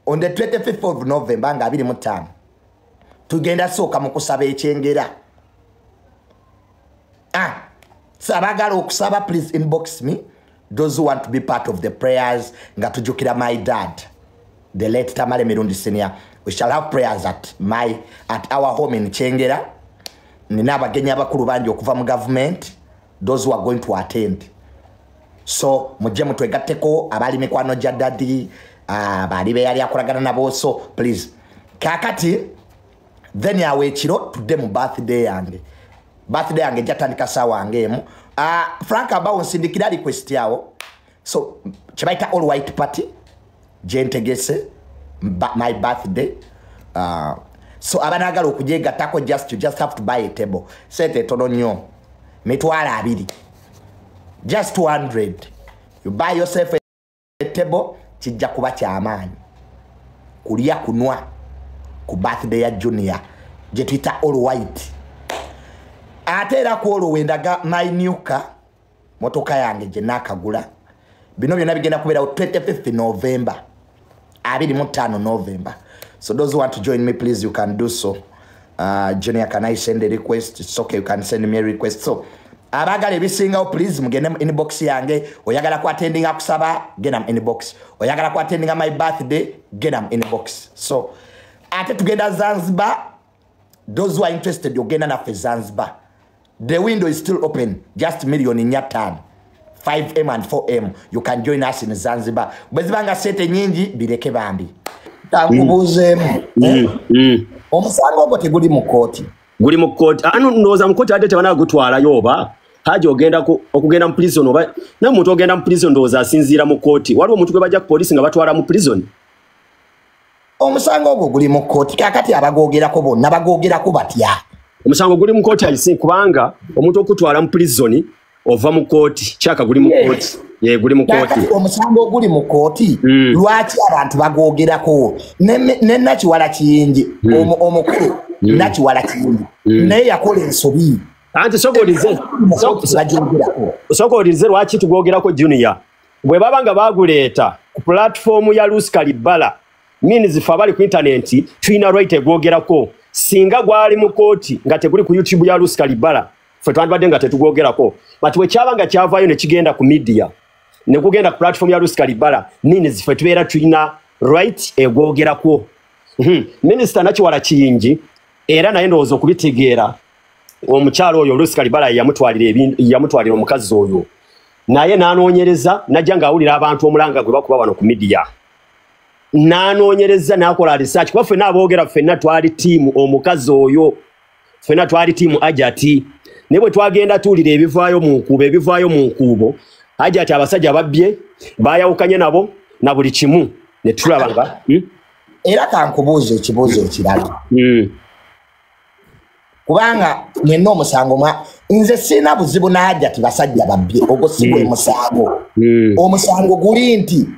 on the 25th of November nga 25 tugenda soka mu kusaba ekyengera. So abagala okusaba, please inbox me. Those who want to be part of the prayers, nga tujukira my dad, the late Tamale Mirundi Sr. We shall have prayers at our home in Chengera. Nina abagenyi abakulu bangi okuva mu government, those who are going to attend. So mujje mutwegatteko abali mikwano gya daddy, bali be yali akolagana nabo. So please kakati then yawe ekiro tudde mu birthday yange. Birthday yange jatandika sawa ngemu. Frank abawo nsindikira request yawo. So chibaita all white party jentegese my birthday. So abanagala okujega tako you just have to buy a table. Sente tono nnyo. Mitwala abiri. Just 200. You buy yourself a table, kijja kuba kyamaanyi. Kulia kunwa ku birthday ya Junior. Je twita all white. Ate era ku olwo wendaga my new car, motoka yange je nakagula. Bino byonna bigenda kubeera 25th November. 25 November. So those who want to join me, please, you can do so. Junior, can I send a request? It's okay, you can send me a request. So abagala ebisingawo, please mugende inbox yange. Oyagala ku attending akusaba, get am inbox. Oyagala ku attending my birthday, get am inbox. So ate tugenda Zanzibar. Those who are interested, yogenda nafe Zanzibar. The window is still open. Just million in your turn. 5M and 4M. You can join us in Zanzibar. Bezibanga sete nyingi bireke bambi. Tankubuze omusango bote guli mu kooti. Guli mu kooti. Anu ndoza mu kooti adete bana gutwala yoba. Haji ogenda okugenda mu prison oba na muntu ogenda mu prison ndoza asinzira mu kooti. Waliwo omuntu gwe bajja ku police nga batwala mu prison. Omusango ogwo guli mu kooti. Kakati abagogerako bonna bagogerako batya. Omusango guli mu kooti alisi kubanga omuntu okutwala mu prison ova mu kooti. Chaka guli mu kooti. Ye guli mu kooti. Omusango guli mu kooti. Lwaki abantu bagogerako? Ne nakiwala kiyingi omukulu nakiwala kiyingi. Naye yakola ensobi. Anti sokolize lwaki tugogerako Junior. Bwe babanga baguleeta ku platform ya Luskalibala. Means if abali ku internet twina right egogerako. Singa gwali mu kooti nga teguli ku YouTube ya Luskalibala. Fe twandibadde nga tetugogerako. But we kyabanga kyavayo ne kigenda ku media. Ne kugenda ku platform ya Luskalibala. Means fe tubeera twina right egogerako. Minister nakiwala kiyingi era naye ndowooza okubitegeera. Omukyalo oyo Luskalibala yamutwalira omukazi oyo. Naye n'anoonyereza najja ng'awulira abantu omulanga gwe bakuba wano ku media. N'anoonyereza n'akola research kuba ffenna aboogera ffenna twali ttiimu omukazi oyo. Ffenna twali ttiimu Hajjati. Ne bwe twagenda tuwulira ebivaayo mu nkuubo. Hajjati abasajja babbye baayawukanye nabo na buli kimu ne tulaba nga. Era kankubuuza ekibuuzo ekirala. Kubanga nyenna omusango nze sina buzibu na Hajjati basajja babbye ogwo si gwe musango. Omusango guli nti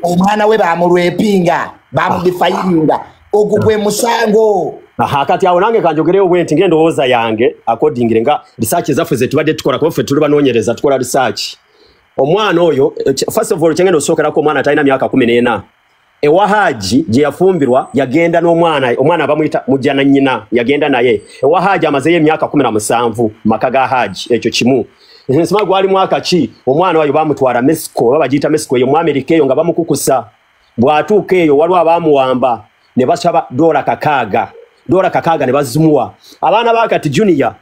omwana we bamulwepinga bamudifayinga ogwo gwe musango. Kati awo nange kanjogereyo bwenti ngendowooza yange according nga research zaffe ze tubadde tukola kuba ffe tuli banoonyereza tukola research. Omwana oyo first of all kyengenda osookerako omwana talina myaka 14. Ewa Hajji gye yafumbirwa yagenda n'omwana bamuyita mujjana nnyina yagenda naye. Ewa Hajji amazeyo emyaka 17 maka ga Hajji ekyo kimu. Nsima gwali mwaka ki omwana wayo bamutwala Mexico babagiyita Mexico eyo mu America eyo nga bamukukusa. Bwatuuka eyo waliwo abaamuwamba ne basaba $6 ne bazumuwa. Abaana bakati Junior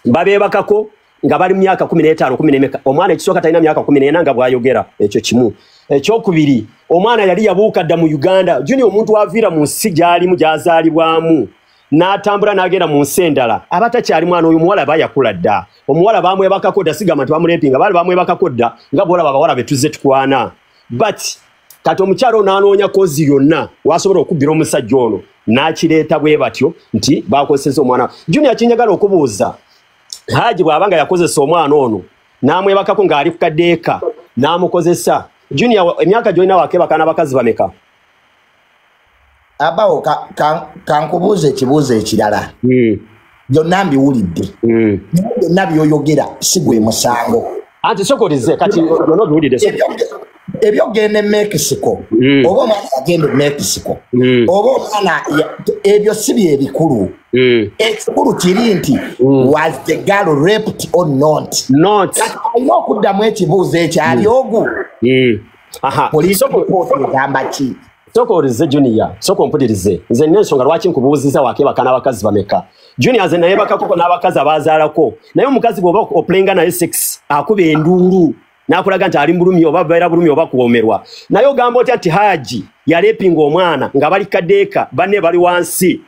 babeebakako nga bali myaka 15 14. Omwana ekisooka talina myaka 14 nga bwayogera ekyo kimu. Ekyokubiri omwana yali yabuuka dda mu Uganda. Junior omuntu aviira mu nsi gy'alimu gy'azaalibwamu n'atambula n'agenda mu nsi endala. Abatakyali mwana oyo muwala bayakula dda. Omuwala bamwebakako dda sigamba nti bamulempinga baali bamwebakako dda nga bwolaba abawala betuze tukwana. But kati omukyalo n'anoonya kozi yonna wasobola okubbira omusajja ono n'akireeta bwe batyo nti bakozeseza omwana. Junior kinyagala okubuuza Hajji bw'abanga yakozesa omwana ono n'amwebakako ng'ali ku kaddeeka n'amukozesa. Junior emyaka gy'olina wakebaka n'abakazi bameka? Abawo kankubuuza ekibuuzo ekirala. Byonna mbiwulidde. Byonna by'oyogera si gwe musango. Anti sokolize kati byonna biwulidde. ebyo gende Mexico oba omwana agende Mexico oba omwana ebyo sibi ebikulu ekikulu kiri nti was the girl raped or not alina okuddamu ekibuuzo ekyali ogu polisi egamba ki soko orize Junior soko mpulirize nze n'ensonga lwaki nkubuuziza wakebaka n'abakazi bameka Junior nze naye bakakoko n'abakazi abazaalako naye omukazi bw'oba opulenga naye sex akuba enduulu n'akulaga nti ali bulumi oba babeera bulumi oba kuwomerwa naye ogamba otya nti Hajji yalepinga omwana nga bali kadeeka banne bali wansi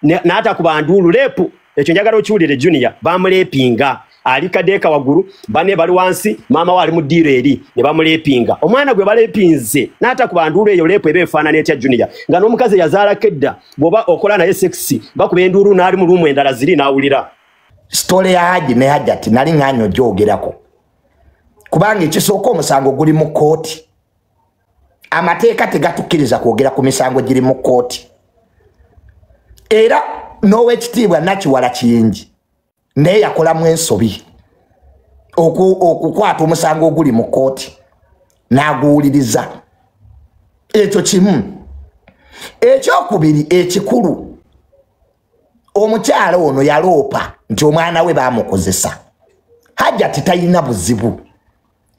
n'atakuba nduulu lepu ekyo njagala okiwulire Junior bamulepinga ali kadeeka waggulu banne bali wansi maama we ali mu ddiiro eri ne bamulepinga omwana gwe balepinze n'atakuba nduulu eyo lepu eba efaanana etya Junior nga n'omukazi yazaalako edda bw'oba okola naye sekisi bakuba enduulu n'ali mu luumu endala ziri n'awulira sitole ya Hajji ne Hajjat nali ng'anyo ogyogerako kubanga ekisooka omusango guli mu kooti amateeka tegatukkiriza kwogera ku misango giri mu kooti era n'owekitiibwa Nakiwala Kiyingi naye yakolamu ensobi okukwata omusango oguli mu kooti n'aguwuliriza ekyo kimu ekyokubiri ekikulu omukyala ono yaloopa nti omwana we baamukozesa Hajjat talina buzibu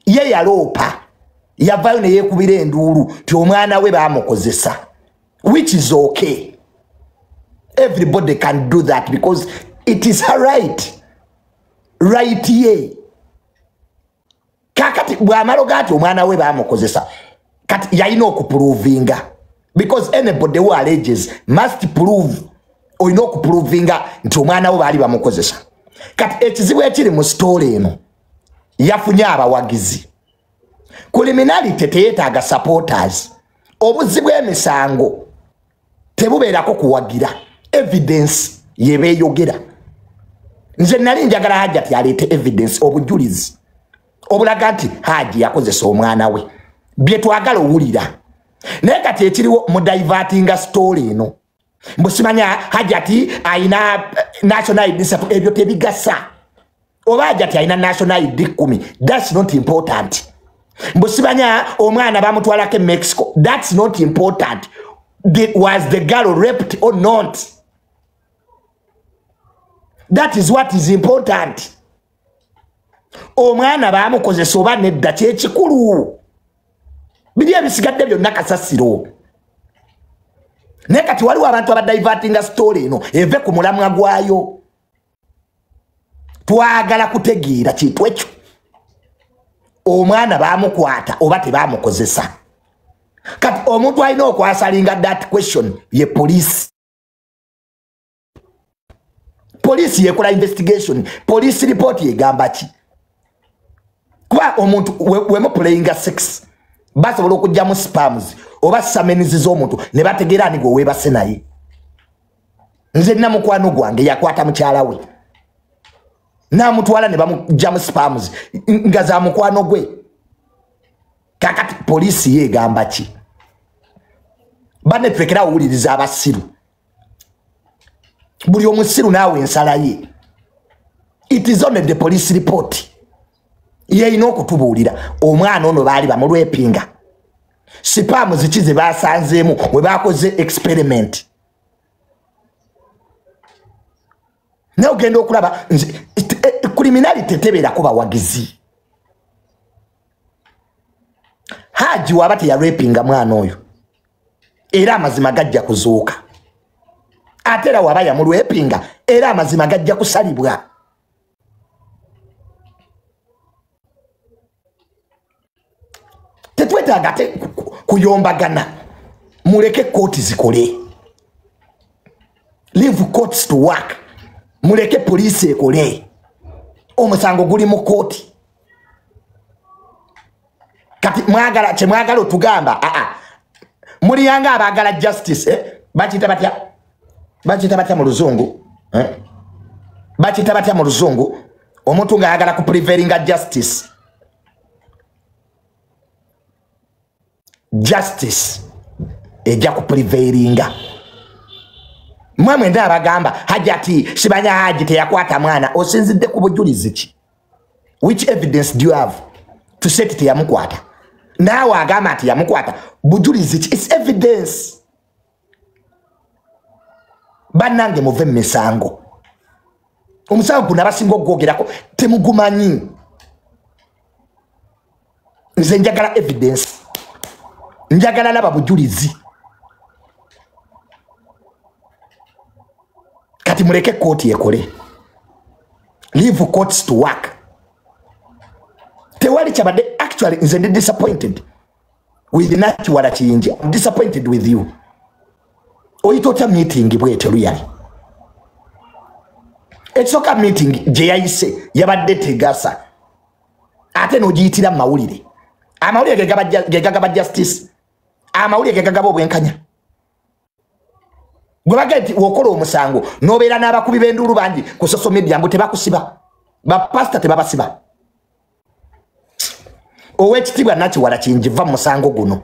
ye yaloopa yavayo ne yeekubira enduulu nti omwana we baamukozesa which is okay everybody can do that because it is her right ye kakati bw'amalo gati omwana we baamukozesa kati yalina okuprovinga because anybody who alleges must prove olina okuprovinga nti omwana we baali bamukozesa kati ekizibu ekiri mu story eno yafunye abawagizi criminality teyeetaaga supporters obuzi bw'emisango tebubeerako kuwagira evidence yebeeyogera nze nali njagala Hajjat yaleete evidence obujulizi obulaga nti Hajji yakozesa omwana we bye twagala owulira naye kati ekiriwo mu divertinga story eno mbusimanya Hajjat ayina national ID ebyo tebigasa oba Hajjat ayina national ID 10 that's not important mbusibanya omwana bamutwalako e Mexico that's not important was the girl raped or not that is what is important omwana bamukozesa oba nedda kyekikulu biri ebisigadde byonna kasasiro naye kati waliwo abantu abadivertinga story eno eve ku mulamwa gwayo twagala kutegeera kintu ekyo omwana bamukwata oba tebamukozesa kati omuntu alina okwasalinga that question ye police yekola investigation police report yegamba ki kuba omuntu wemuplayinga sex basobola okujjamu spams oba samenizi z'omuntu ne bategeera ani gwe weebase naye nze nina mukwano gwange yakwata mukyala we namutwala ne bamujjamu spams nga za mukwano gwe kakati polisi yegamba ki bane twekera owuliriza abasiru buli omusiru naawe ensala ye it is on the police report yeyina okutubuulira omwana ono baali bamulwepinga sipamu ziki ze basanzeemu we bakoze experiment naye ogenda okulaba criminality tebeerako bawagizi Hajji waba teyarwepinga mwana oyo era amazima gajja kuzuuka ate era waba yamulwepinga era amazima gajja kusalibwa tetwetaaga kuyombagana muleke kooti zikole leave courts to work muleke poliisi ekole omusango guli mu kooti kati kyemwagala otugamba muliyanga abaagala justice bakiyita batya mu luzungu bakiyita batya mu luzungu omuntu ng'ayagala ku prevailinga justice ejja ku prevailinga mwe mwenda abagamba Hajjat sibanya Hajji teyakwata mwana osinzidde ku bujulizi ki which evidence do you have to say teyamukwata nawe agamba nti yamukwata bujulizi it's evidence bannange muve misango omusango guno abasinga okwogerako temugumanyi nze njagala evidence njagala laba bujulizi kati muleke kooti ekole leave courts to work tewali kyabadde actually nze ndi disappointed with Nachi Warachinji. I'm disappointed with you oyitota meeting bwete luyali eksoka meeting je yayise yabadde tegasa ate nogiyitira mawulire amawulire gegagaba justice amawulire gegagaba obwenkanya gwebagati wokola omusango nobeera n'abakubi b'enduulu bangi ku social media mbu tebakusiba bapasita tebabasiba owekitibwa Nachi Warachinji va musango guno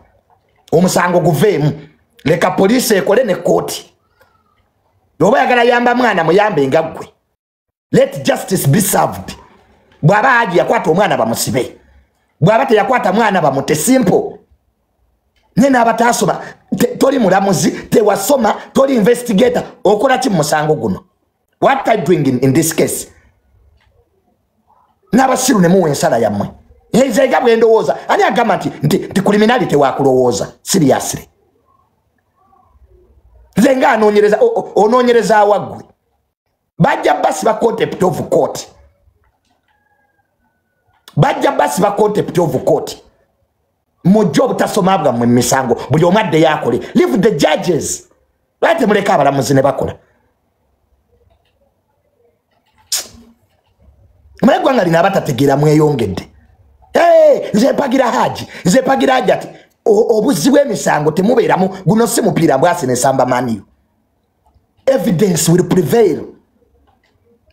omusango guveemu leka poliisi ekole ne kooti oba yagala yamba mwana muyambe nga ggwe let justice be served bwaba Hajji yakwata omwana bamusibe bwaba teyakwata mwana bamute simple nena abatasoma toli mulamuzi tewasoma toli investigator okola ki musango guno what are you doing in this case n'abasiru ne muwe ensala yammwe yezega bwendowooza ani agamba nti criminality wakulowooza seriously zenga anonyereza ononyereza awagwe bajja basi ba contempt of court bajja basi ba contempt of court mujob tasomabwa mu misango buli omadde yakole leave the judges bate muleka abalamuzi ne bakola mwegwa ngali nabatategera mweyongedde nze pagira Hajji nze pagira Hajjat obuzi bw'emisango temubeeramu guno si mupiira bwasi ne samba maniyo evidence will prevail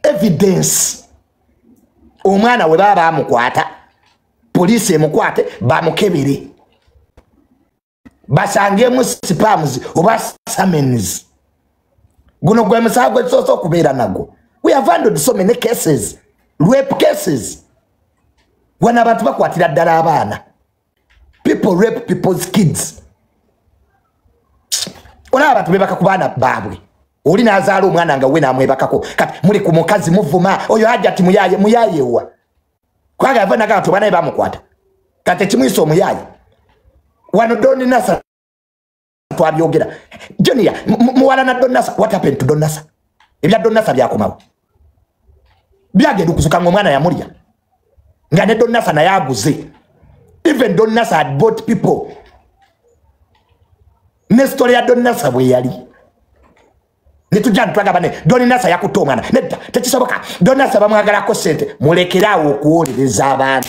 evidence omwana we baba amukwata police emukwate bamukebere basangemu spams oba summons guno gwe musango soso kubeera nago we have handled so many cases rape cases when abantu bakwatira ddala abaana people rape people's kids ona abantu bebaka ku baana baabwe oli nazaala omwana nga we namwebakako kati muli ku mukazi muvuma oyo Hajjati muyayewa kwaga avana gato bana bamukwata kati kimwiso omuyaye wano Doni Nasa twabyogera Junior muwala na Doni Nasa what happened to Doni Nasa ebya Doni Nasa byakomawo byagenda okuzuka ng'omwana yamulya nga ne Doni Nasa naye aguze even Doni Nasa had bought people ne story ya Doni Nasa bwe yali netujja ntwaga bane Doni Nasa yakuta omwana nedda tekisoboka Doni Nasa bamwagalako sente mulekerawo okuwolereza abantu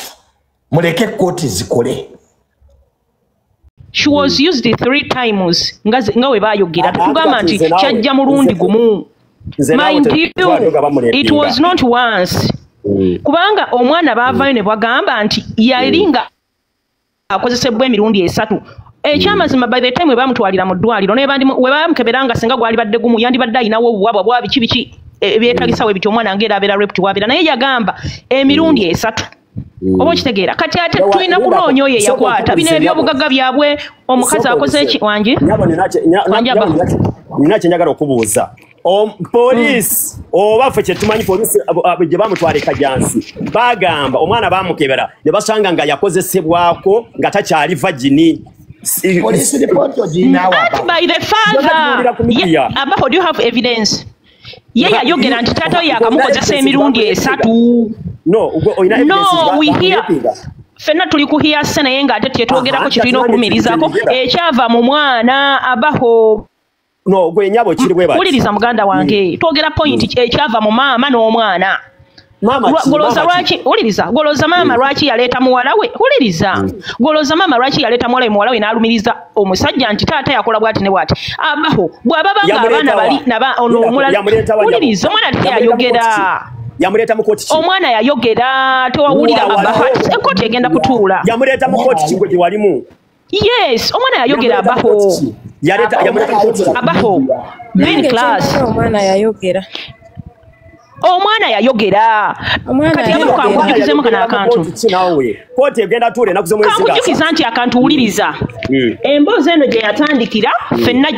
muleke kooti zikole. She was used 3 times nga we bayogera tukugamba nti kyajja mulundi gumu. Mind you, it was not once. Kubanga omwana bavayo ne bagamba nti yalinga akozesebwa emirundi 3. Ekyamazima by the time we bamutwalira mu ddwaliro ne bandi we bamkeberanga senga gwali badde gumu yandibadde ayinawo obuwabwa bwa biki ebyetagisa we bityo omwana ngera abeera raped wabira naye yagamba emirundi 3. Obo kitegeera kati ate tulina kunoonya oyo yakwata bino ebyobugagga byabwe omukazi akoze eki wangi nina kyenjagala okubuuza police oba ffe kyetumanyi police gye bamutwala Kajansi bagamba omwana bamukebera ne basanga nga yakozesebwako nga takyali vagini. Police report by the father. Abaho, do you have evidence? Yeah, yogera nti tato yakamukozesa emirundi 3. No, we hear. Fena tuli kuhiya sena yenga ate tetwogerako kitulina okulumirizaako ekyava mu mwana Abaho. No, gwe nyabo kiri bwe bati. Uliriza muganda wange. Twogera point ekyava mu maama n'omwana. Goloza lwaki uliriza goloza mama lwaki yaleta muwala we uliriza goloza mama lwaki yaleta muwala we n'alumiriza omusajja nti taata yakola bwati ne bwati Abaho bw'ababa nga abaana bali naba omulala uliriza omwana yayogera yamuleta mu kooti omwana yayogera tewawulira Abaho kooti egenda kutuula yamuleta mu kooti kigwe gye walimu. Yes omwana yayogera Abaho yamuleta mu kooti Abaho green class omwana yayogera omwana yayogera kati yabaluka akujjukizemu kana akantu kooti egenda tuule nakuze mwezi kankujjukiza nti akantu wuliriza emboozi eno gye yatandikira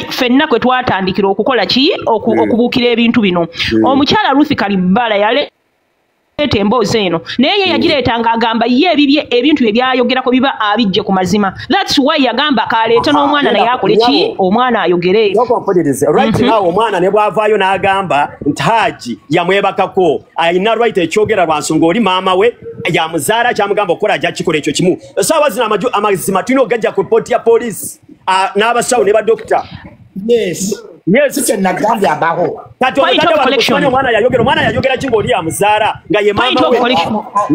ffenna kwe twatandikira okukola ki okubuukira ebintu bino omukyala Ruth Kalibbala yale emboozi eno naye ye yagireetanga agamba ye ebintu bye byayogerako biba abijje ku mazima. That's why yagamba kaleeta n'omwana naye akole ki omwana ayogere. Right now omwana ne bwavaayo n'agamba nti Hajji yamwebakako ayina right ekyogera lwa nsonga oli maama we yamuzaala kyamugamba okukola ajja kikola ekyo kimu. Essaawa zino amazima tulina okugajja ku ripooti ya poliisi n'abasawo ne badokita. Yes, nagambye abaho. Omwana yayogera kingo oli amuzaala nga ye maama we.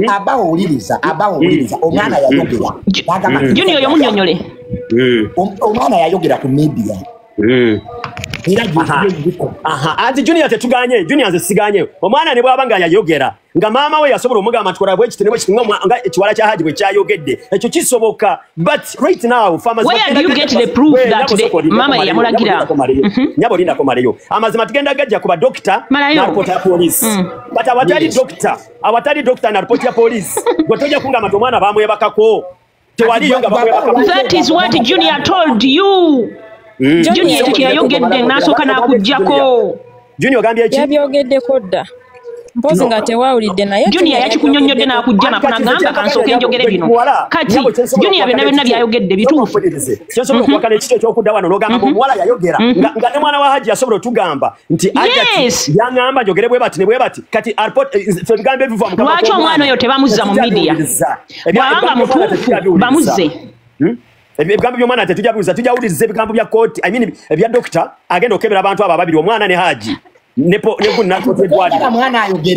Abaho uliriza omwana yayogera. Junior yomunnyonnyole. Omwana yayogera ku media. Anti Junior tetuganye, Junior nzesiganye. Omwana ne bwaba nga yayogera nga maama we yasobola omugamba tukora bwe kitene bwe kitinga nga ekiwala kya Hajji bwe kyayogedde ekyo kisoboka. But right now farmers where do you get the proof that the mama yamulagira nyabo linda komaleyo amazima tugenda gajja kuba doctor na report ya police but awatali doctor na report ya police gotoja kunga matomwana bamwebakako tewali yonga bamwebakako. That is what Junior told you. Junior yayogedde n'asooka n'akujjako. Junior gambye ki yabyogedde kodda mpozi nga tewawulidde naye Junior yakikunnyonnyodde n'akujja nako n'agamba kansooke njogere bino kati Junior byonna byayogedde bituufu. Kyosobola okuwakana ekito ekyokudda wano n'ogamba omuwala yayogera nga ne mwana wa Hajji yasobola otugamba nti yaŋŋamba njogere bwe bati ne bwe bati kati ffe bigambo ebiva mu kamwa. Lwaki omwana oyo tebamuzza mu media bw'abanga mutuufu bamuzze. Ebigambo by'omwana tetujja biwuliza tujja wuliriza ebigambo bya kooti ebya dokita agenda okebera abantu abo ababiri omwana ne Hajji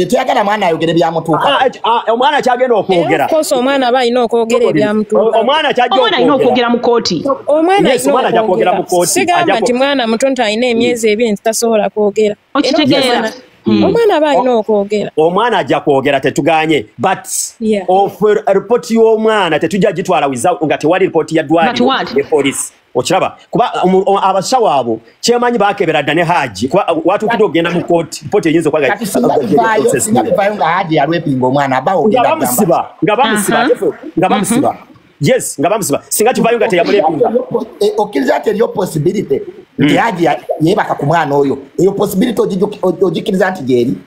Tuyagala mwana ayogere byamutuuka. Omwana kyagenda okwogera. Koso omwana aba alina okwogera ebyamutuuka. Omwana alina okwogera mu kooti. Omwana alina okwogera mu kooti. Sigamba nti mwana muto alina emyezi ebiri tasobola kwogera. Okitegeera. Omwana aba alina okwogera. Omwana ajja kwogera tetuganye but report y'omwana tetujja gitwala wiza nga tewali report ya ddwaliro ne police. Okiraba kuba abasawo abo kyemanyi bakebera dda ne Hajji watuukidde okugenda mu kooti report eyinza okwaga singabivayo nga Hajji yalwepinga omwana abawo nga bamusiba yes nga bamusiba singa kivayo nga teyamulepinga okkiriza nti eriyo possibility nti Hajji yeebaka ku mwana oyo eyo possibility ogikkiriza nti gyeri.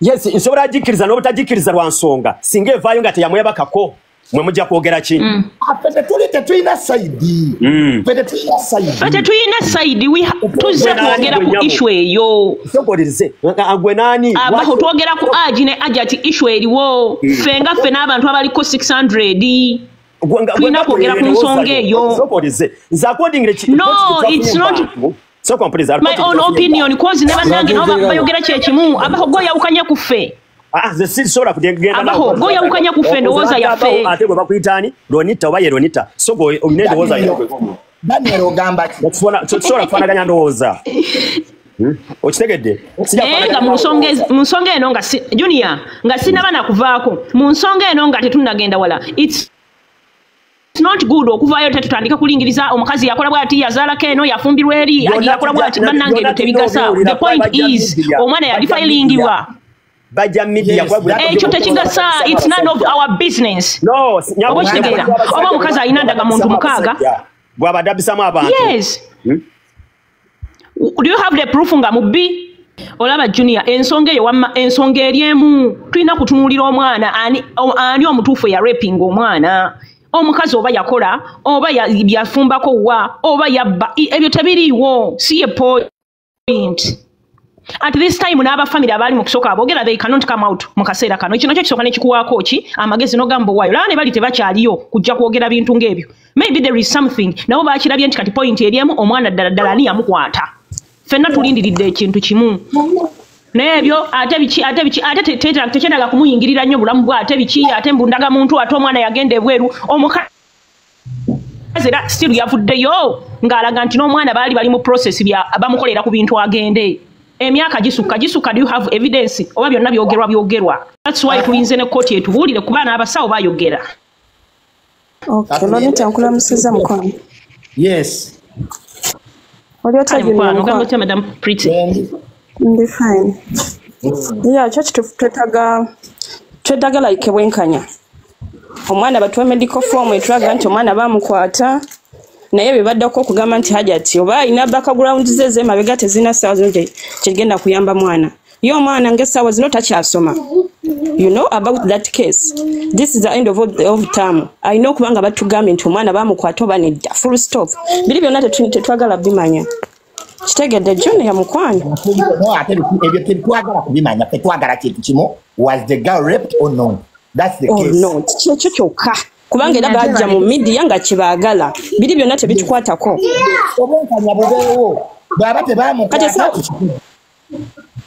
Yes nsobola agikkiriza n'obutagikkiriza lwa nsonga singa evaayo nga teyamwebakako mwe mujja kwogera ki. Tetulina sayidi tuzze kwogera ku issue eyo. Gwe nani abaho twogera ku Hajji ne Hajjat issue eriwo fenga ffe n'abantu abaliko 600 tulina kwogera ku nsonga eyo. No, it's not my own opinion because never nange nabo bayogera kyekimu abaho goyawukanya ku ffe. Abaho goyawukanya ku ffe ndowooza yaffe. Ate bwe bakuyitaani Ronita oba ye Ronita so go olina endowooza Daniel ogamba sobola kufaanaganya ndowooza. Okitegedde nga mu nsonga eno nga Junior nga sinaba nakuvaako mu nsonga eno nga tetunnagenda wala. It's not good okuvaayo tetutandika kulingiriza omukazi yakola bw'ati yazaalako eno yafumbirwa eri yakola bw'ati bannange ebyo tebigasa. The point is omwana yalifayilingibwa bajja media ekyo tekigasa. It's none of our business. Oba okitegeera oba omukazi alina ndagamuntu 6 bw'abadde abisamu abantu. Yes. Do you have the proof nga mubbi? Olaba Junior ensonga eyo wamma ensonga eryemu tulina kutunuulira omwana ani omutuufu ya raping omwana. Omukazi oba yakola oba yafumbako wa oba yabba ebyo tebiriiwo. See a point. At this time n'aba family abali mu kusooka aboogera they cannot come out mu kaseera kano. Ekyo nakyo kisooka nekikuwaako ki amagezi n'ogamba waayo laba ne bali tebakyaliyo kujja kwogera bintu ng'ebyo. Maybe there is something nabo baakirabye nti kati point eryemu omwana ddala ani yamukwata. Ffenna tulindiridde ekintu kimu. N'ebyo ate tekyendaga kumuyingirira nnyo bulamu bwe ate biki ate mbundaga muntu ate omwana yagenda ebweru omukazi era still yavuddeyo ng'alaga nti n'omwana bali mu process bamukolera ku bintu agende. Emyaka gisukka. Do you have evidence oba byonna byogerwa? That's why tulinze ne kooti etubuulire kuba n'abasawo bayogera. Okay, Lonita nkulamusiza mukono. Yes. Oli otagira Madam Pretty. Ndi fine. Yeah, church twetaga like bwenkanya. Omwana batuwa medical form etulaga nti omwana bamukwata naye bibaddako okugamba nti Hajjat oba alina background ze mabega tezina ssaawa zino kyegenda kuyamba mwana. Ye omwana ng'essaawa zino takyasoma. You know about that case. This is the end of term. I know kubanga batugambye nti omwana bamukwata oba nedda. Full stop. Biri byonna tetwagala bimanya. Kitegedde John ya mukwano. No, ate ebyo tetwagala kubimanya. Tetwagala kintu kimu. Was the girl raped or no? That's the case. Oh no, kyekyo kyokka. Kubanga era bajja mu media nga kibaagala. Biri byonna tebitukwatako. Obunkanya bubeewo. Baba tebamukwata.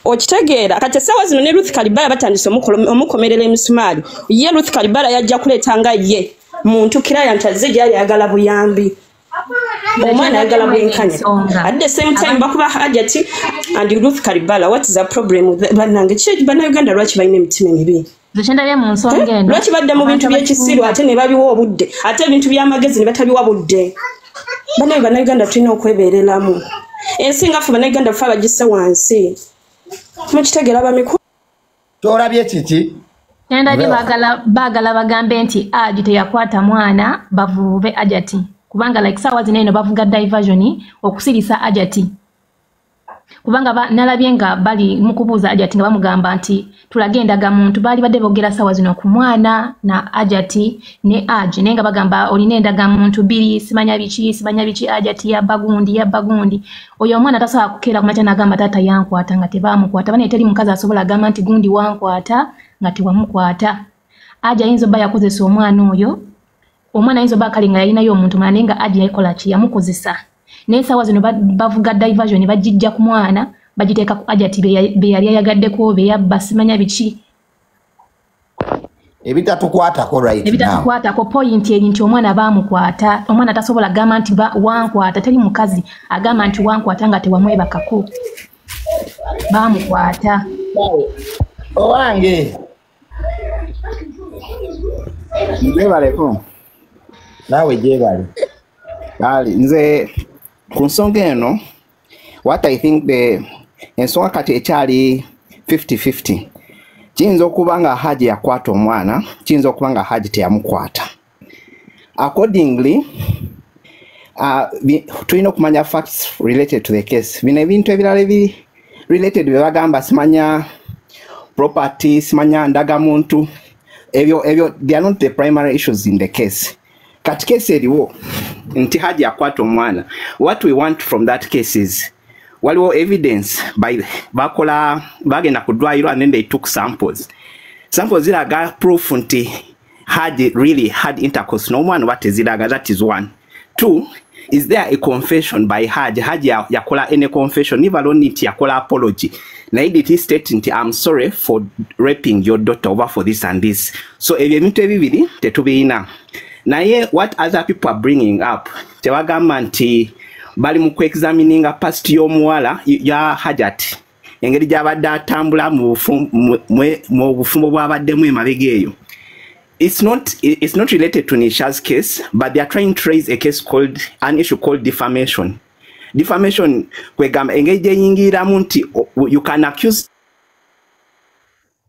Okitegeera kati essaawa zino ne Ruth Kalibala batandise omukomerera emisumaali. Ye Ruth Kalibala yajja kuleetanga ye muntu client azze gyali ayagala buyambi. Omwana ayagala bwenkanya. At the same time bakuba Hajjat and Ruth Kalibala. What is the problem? Bannange bannayuganda lwaki balina emitima emibi? Lwaki badda mu bintu by'ekisiru ate ne babiwa obudde ate ebintu by'amagezi ne batabiwa budde. Bannayuganda tulina okwebeereramu. Ensi nga ffe bannayuganda ffe abagisse wansi. Mukitegera bamikulu. Tolabye kiki? Nendabye baagala bagambe nti Hajji teyakwata mwana bavuube Hajjat. Kubanga like sawa zino eno bavuga diversion okusirisa Hajjat. Kubanga nalabye nga bali mukubuuza Hajjat nga bamugamba nti tulagendaga muntu bali badde boogera sawa zino ku mwana na Hajjat ne Hajji naye nga bagamba olina endaga muntu biri simanya biki Hajjat yabba gundi oyo omwana tasobola kukeera kumakya n'agamba taata yankwata nga tebamukwata bane teri mukazi asobola agamba nti gundi wankwata nga tewamukwata. Hajji ayinza obba yakozesa omwana oyo omwana ayinza obba akali nga yalinayo omuntu mulala naye nga Hajji yakola ki yamukozesa. Naye sawa zino bavuga diversion bagijja ku mwana bagiteeka ku Hajjat be yali ayagaddeko be yabba simanya biki. Ebitatukwatako right now. Ebitatukwatako point eri nti omwana bamukwata omwana tasobola agamba nti wankwata teri mukazi agamba nti wankwata nga tewamwebakako bamukwata. Owange Njebaleko nawe jebale ali nze ku nsonga eno what I think ensonga kati ekyali 50-50 kiyinza okuba nga Hajji yakwata omwana kiyinza okuba nga Hajji teyamukwata. Accordingly tulina okumanya facts related to the case. Bino ebintu ebirala related bye bagamba simanya property simanya ndagamuntu ebyo they are not the primary issues in the case. Kati case eriwo nti Hajji yakwata omwana. What we want from that case is waliwo evidence by bakola bagenda ku dwaliro and then they took samples ziraga proof nti Hajji really had intercourse n'omwana bateziraga. That is one. Two, is there a confession by Hajji yakola any confession never alone nti yakola apology naye did he state nti I'm sorry for raping your daughter over for this and this. So ebyo ebintu ebibiri tetubiina. Naye what other people are bringing up tebagamba nti bali mu examininga past y'omuwala ya Hajjat engeri gy'abadde atambula mu bufumbo bw'abaddemu emabega eyo. It's not related to Nisha's case, but they are trying to raise a case called an issue called defamation. Defamation kwegamba engeri gyeyingiramu nti you can accuse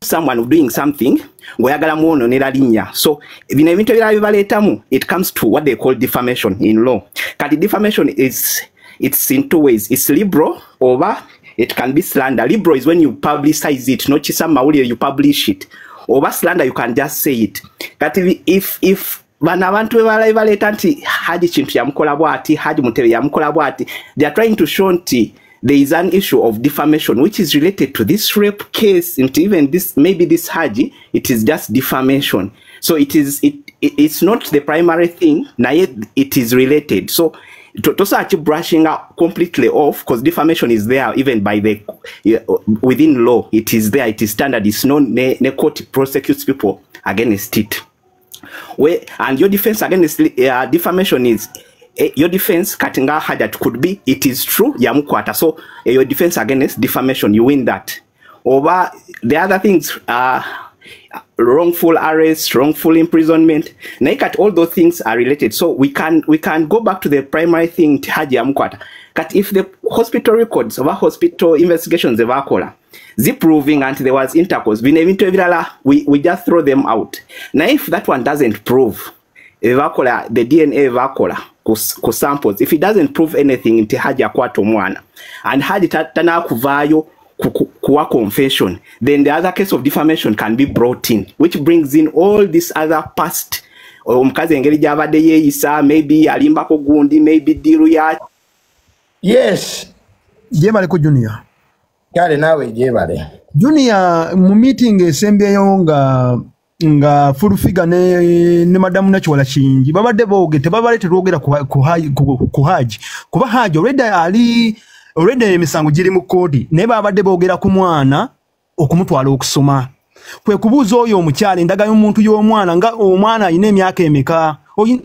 someone of doing something ngoyagala muwononera linnya. So bino ebintu ebirala bibaleetamu it comes to what they call defamation in law. Kati defamation it's in two ways. It's liberal oba it can be slander. Liberal is when you publicize it, not just mawulire you publish it. Oba slander you can just say it. Kati if bana abantu baleeta nti Hajji kintu yamukola bwati Hajji Mutebe yamukola bwati, they are trying to show nti there is an issue of defamation which is related to this rape case, and even this maybe this Hajji, it is just defamation. So it's not the primary thing, na yet it is related. So to start brushing out completely off, because defamation is there even by the within law, it is there, it is standard, it's known. The court prosecutes people against it. And your defense against defamation is your defense katinga Hajjat could be it is true yamukwata. So your defense against defamation, you win that. Over the other things wrongful arrest, wrongful imprisonment, all those things are related. So we can go back to the primary thing Hajji yamukwata. But if the hospital records of hospital investigations they were proving and there was intercourse, we just throw them out. Now if that one doesn't prove, the DNA ku samples, if it doesn't prove anything into Hajji akwata omwana and Hajji tana kuvayo kuwa confession, then the other case of defamation can be brought in, which brings in all this other past omukazi engeri gy'abadde yeeyisa, maybe alimbako gundi, maybe diru ya. Yes. Jebale ko Junior. Kale nawe jebale. Junior mu meeting esembyeyo nga full figure ne madamu Nakiwala Kingi babadde boogete babalete lwogera ku Hajji kuba Hajji already emisango giri mu kooti naye babadde boogera ku mwana okumutwala okusoma kwe kubuuza oyo omukyala endaga y'omuntu y'omwana nga omwana alina emyaka emeka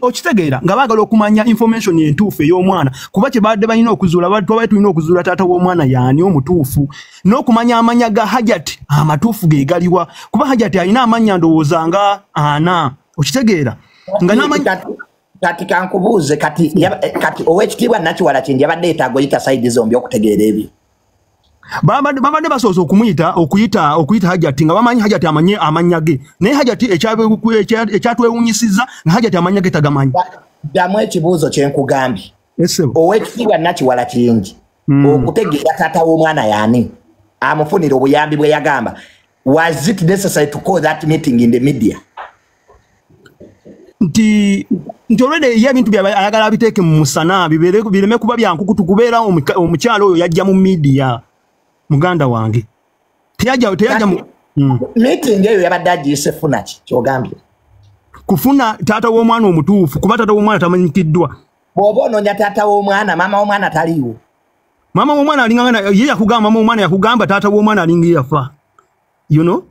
okitegeera nga baagala okumanya information entuufu ey'omwana kuba kye badde balina okuzuula tulina okuzuula taata w'omwana yaani omutuufu n'okumanya amanya ga Hajjat amatuufu ge galiwa kuba Hajjat alina amanya ndowooza nga 4 okitegeera nga n'amanya kati kankubuuze kati ow'ekitiibwa Nakiwala Kingi yabadde yeetaaga oyita sayidi zombi okutegeera ebyo babadde basoose okuyita Hajjat nga bamanyi Hajjat amanya ge naye Hajjat ekyatwewunyisiza nga Hajjat amanya ge tagamanyi ddamu ekibuuzo kye nkugambye ow'ekitiibwa Nakiwala Kingi okutegeera taata w'omwana yaani amufunira obuyambi bwe yagamba, was it necessary to call that meeting in the media? Nti already ebintu byayagala biteeke mu musana bireme kuba byankukutu kubeera omukyalo oyo yajja mu media muganda wange teyajja mu meeting eyo yabadde agiyise funa ki kyogambye kufuna taata w'omwana omutuufu kuba taata w'omwana tamanyikiddwa bw'oba onoonya taata w'omwana maama w'omwana taliiwo maama w'omwana alingana ye yakugamba maama w'omwana yakugamba taata w'omwana alinga yafa you know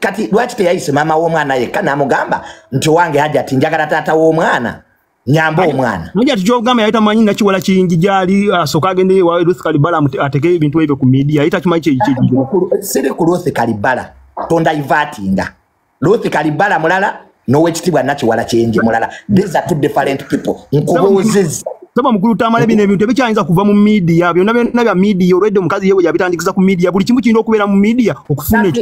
kati lwaki teyayise maama w'omwana yekka n'amugamba nti wange Hajjat njagala taata w'omwana nyamba omwana Hajjat kyogamba yayita manyi Nakiwala Kingi gyali asooka agende wa Ruth Kalibala ateke ebintu ebyo ku media yayita kimanyi kyekyo siri ku Ruth Kalibala tondayivatinga Ruth Kalibala mulala n'owekitiibwa Nakiwala Kingi mulala. These are two different people. Nkubuuziza saba mukulu tamale bino ebintu ebikyayinza kuva mu media byonna bya media already omukazi yewe yabitandikiza ku media buli kimu kirina okubeera mu media okufuna